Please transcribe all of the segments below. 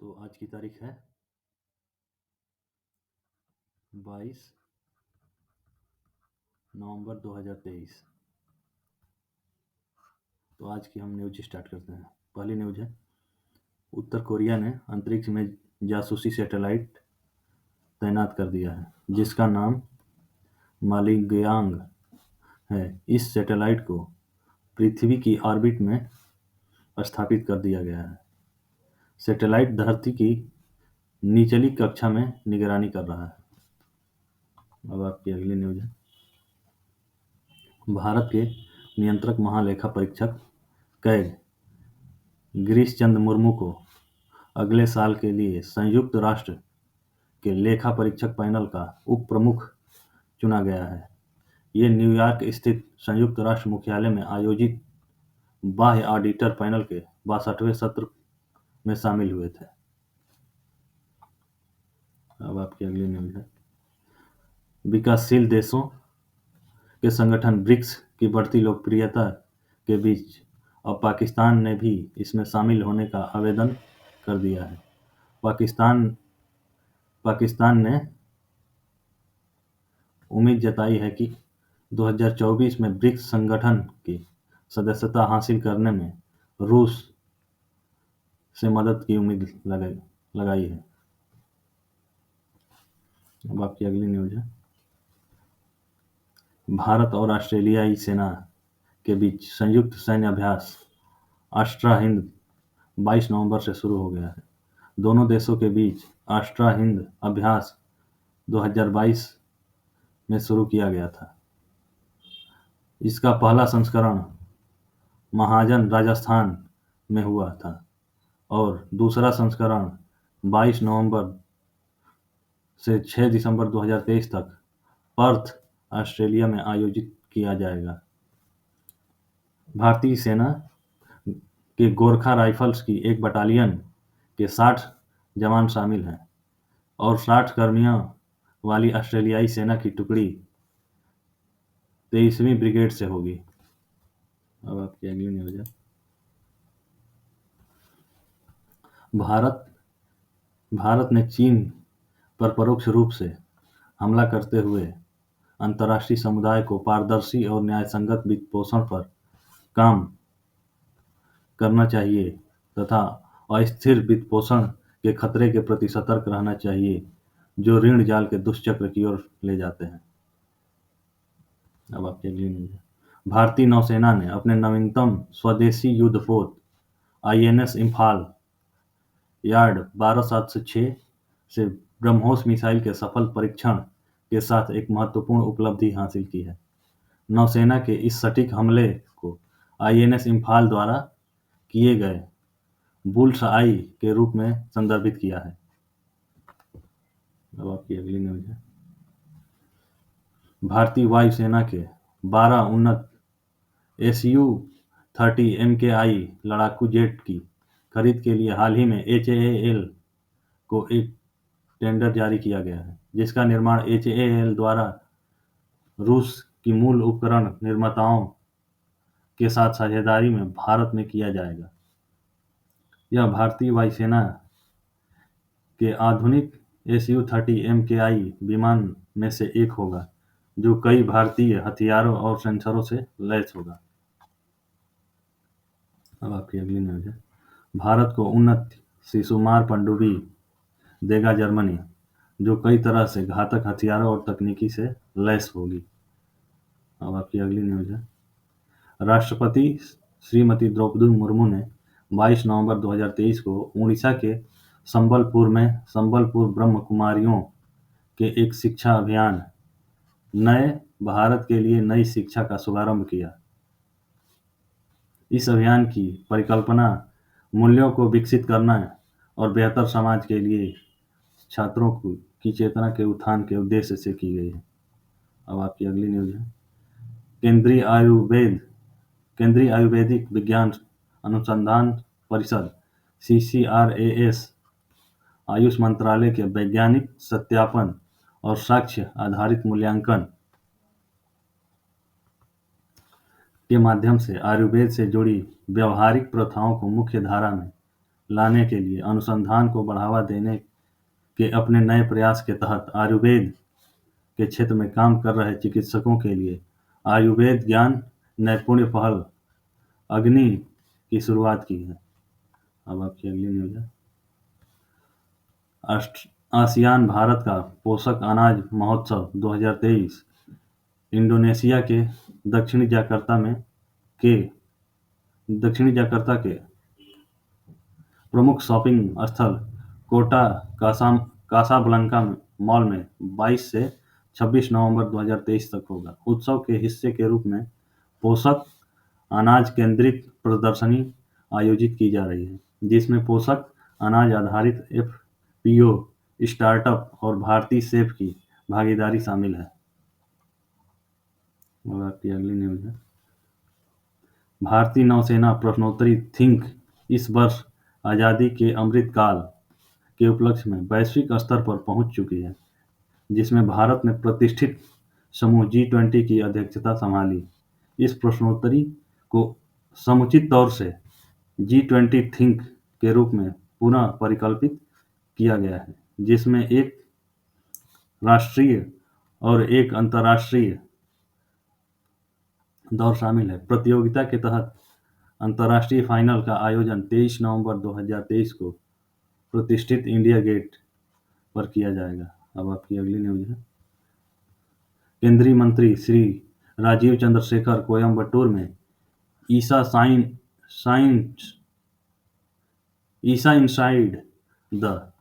तो आज की तारीख है 22 नवंबर 2023। तो आज की हम न्यूज स्टार्ट करते हैं। पहली न्यूज है, उत्तर कोरिया ने अंतरिक्ष में जासूसी सैटेलाइट तैनात कर दिया है जिसका नाम मालिंगयांग है। इस सैटेलाइट को पृथ्वी की ऑर्बिट में स्थापित कर दिया गया है। सैटेलाइट धरती की निचली कक्षा में निगरानी कर रहा है। अब आपकी अगली न्यूज है, भारत के नियंत्रक महालेखा परीक्षक कैग गिरीश चंद्र मुर्मू को अगले साल के लिए संयुक्त राष्ट्र के लेखा परीक्षक पैनल का उप प्रमुख चुना गया है। ये न्यूयॉर्क स्थित संयुक्त राष्ट्र मुख्यालय में आयोजित बाह्य ऑडिटर पैनल के 62वें सत्र में शामिल हुए थे। अब आपकी अगली न्यूज है, विकासशील देशों के संगठन ब्रिक्स की बढ़ती लोकप्रियता के बीच अब पाकिस्तान ने भी इसमें शामिल होने का आवेदन कर दिया है। पाकिस्तान ने उम्मीद जताई है कि 2024 में ब्रिक्स संगठन की सदस्यता हासिल करने में रूस से मदद की उम्मीद लगाई है। अब आपकी अगली न्यूज है, भारत और ऑस्ट्रेलियाई सेना के बीच संयुक्त सैन्य अभ्यास आस्ट्रा हिंद 22 नवंबर से शुरू हो गया है। दोनों देशों के बीच आस्ट्रा हिंद अभ्यास 2022 में शुरू किया गया था। इसका पहला संस्करण महाजन राजस्थान में हुआ था और दूसरा संस्करण 22 नवंबर से 6 दिसंबर 2023 तक पर्थ, ऑस्ट्रेलिया में आयोजित किया जाएगा। भारतीय सेना के गोरखा राइफल्स की एक बटालियन के 60 जवान शामिल हैं और 60 कर्मियों वाली ऑस्ट्रेलियाई सेना की टुकड़ी 23वीं ब्रिगेड से होगी। अब आपकी अगली न्यूज है, भारत ने चीन पर परोक्ष रूप से हमला करते हुए अंतर्राष्ट्रीय समुदाय को पारदर्शी और न्यायसंगत वित्तपोषण पर काम करना चाहिए तथा अस्थिर वित्तपोषण के खतरे के प्रति सतर्क रहना चाहिए जो ऋण जाल के दुष्चक्र की ओर ले जाते हैं। अब आपकी अगली न्यूज है, भारतीय नौसेना ने अपने नवीनतम स्वदेशी युद्धपोत INS इम्फाल यार्ड 12706 से ब्रह्मोस मिसाइल के सफल परीक्षण के साथ एक महत्वपूर्ण उपलब्धि हासिल की है। नौसेना के इस सटीक हमले को INS इम्फाल द्वारा किए गए बुल्स आई के रूप में संदर्भित किया है। अब आपकी अगली न्यूज है, भारतीय वायुसेना के 12 उन्नत Su-30 MKI लड़ाकू जेट की खरीद के लिए हाल ही में HAL को एक टेंडर जारी किया गया है जिसका निर्माण HAL द्वारा रूस की मूल उपकरण निर्माताओं के साथ साझेदारी में भारत में किया जाएगा। यह भारतीय वायुसेना के आधुनिक Su-30 MKI विमान में से एक होगा जो कई भारतीय हथियारों और सेंसरों से लैस होगा। अब आपकी अगली न्यूज है, भारत को उन्नत शिशुमार पनडुब्बी देगा जर्मनी जो कई तरह से घातक हथियारों और तकनीकी से लैस होगी। अब आपकी अगली न्यूज है, राष्ट्रपति श्रीमती द्रौपदी मुर्मू ने 22 नवंबर 2023 को उड़ीसा के संबलपुर में संबलपुर ब्रह्म कुमारियों के एक शिक्षा अभियान नए भारत के लिए नई शिक्षा का शुभारंभ किया। इस अभियान की परिकल्पना मूल्यों को विकसित करना और बेहतर समाज के लिए छात्रों की चेतना के उत्थान के उद्देश्य से की गई है। अब आपकी अगली न्यूज है, केंद्रीय आयुर्वेदिक विज्ञान अनुसंधान परिषद CCRAS आयुष मंत्रालय के वैज्ञानिक सत्यापन और साक्ष्य आधारित मूल्यांकन के माध्यम से आयुर्वेद से जुड़ी व्यवहारिक प्रथाओं को मुख्य धारा में लाने के लिए अनुसंधान को बढ़ावा देने के अपने नए प्रयास के तहत आयुर्वेद के क्षेत्र में काम कर रहे चिकित्सकों के लिए आयुर्वेद ज्ञान नैपुण्य पहल अग्नि की शुरुआत की है। अब आपकी अगली न्यूज है। आसियान भारत का पोषक अनाज महोत्सव 2023 इंडोनेशिया के दक्षिणी जकार्ता के प्रमुख शॉपिंग स्थल कोटा कासाब्लंका मॉल में 22 से 26 नवंबर 2023 तक होगा। उत्सव के हिस्से के रूप में पोषक अनाज केंद्रित प्रदर्शनी आयोजित की जा रही है, जिसमें पोषक अनाज आधारित एफपीओ स्टार्टअप और भारतीय सेब की भागीदारी शामिल है। और आपकी अगली न्यूज है। भारतीय नौसेना प्रश्नोत्तरी थिंक इस वर्ष आज़ादी के अमृत काल के उपलक्ष्य में वैश्विक स्तर पर पहुंच चुकी है, जिसमें भारत ने प्रतिष्ठित समूह G20 की अध्यक्षता संभाली। इस प्रश्नोत्तरी को समुचित तौर से G20 थिंक के रूप में पुनः परिकल्पित किया गया है, जिसमें एक राष्ट्रीय और एक अंतर्राष्ट्रीय दौर शामिल है। प्रतियोगिता के तहत अंतर्राष्ट्रीय फाइनल का आयोजन 23 नवंबर 2023 को प्रतिष्ठित इंडिया गेट पर किया जाएगा। अब आपकी अगली न्यूज है। केंद्रीय मंत्री श्री राजीव चंद्रशेखर कोयम्बटूर में Isha inside the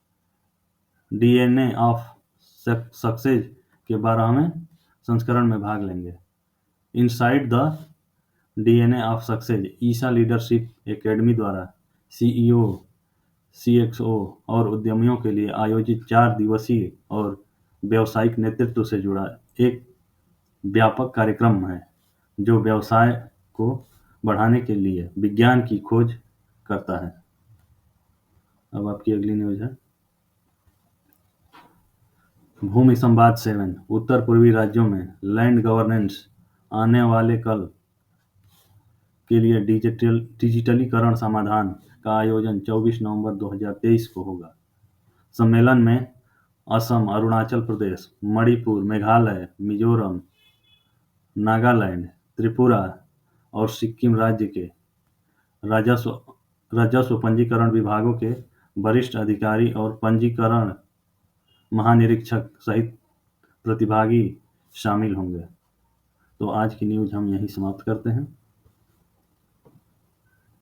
DNA of success के 12वें संस्करण में भाग लेंगे। Inside the DNA of success Isha leadership academy द्वारा सीईओ, सीएक्सओ और उद्यमियों के लिए आयोजित 4 दिवसीय और व्यावसायिक नेतृत्व से जुड़ा एक व्यापक कार्यक्रम है, जो व्यवसाय को बढ़ाने के लिए विज्ञान की खोज करता है। अब आपकी अगली न्यूज है। भूमि संवाद 7 उत्तर पूर्वी राज्यों में लैंड गवर्नेंस आने वाले कल के लिए डिजिटलीकरण समाधान का आयोजन 24 नवंबर 2023 को होगा। सम्मेलन में असम, अरुणाचल प्रदेश, मणिपुर, मेघालय, मिजोरम, नागालैंड, त्रिपुरा और सिक्किम राज्य के राजस्व पंजीकरण विभागों के वरिष्ठ अधिकारी और पंजीकरण महानिरीक्षक सहित प्रतिभागी शामिल होंगे। तो आज की न्यूज़ हम यहीं समाप्त करते हैं।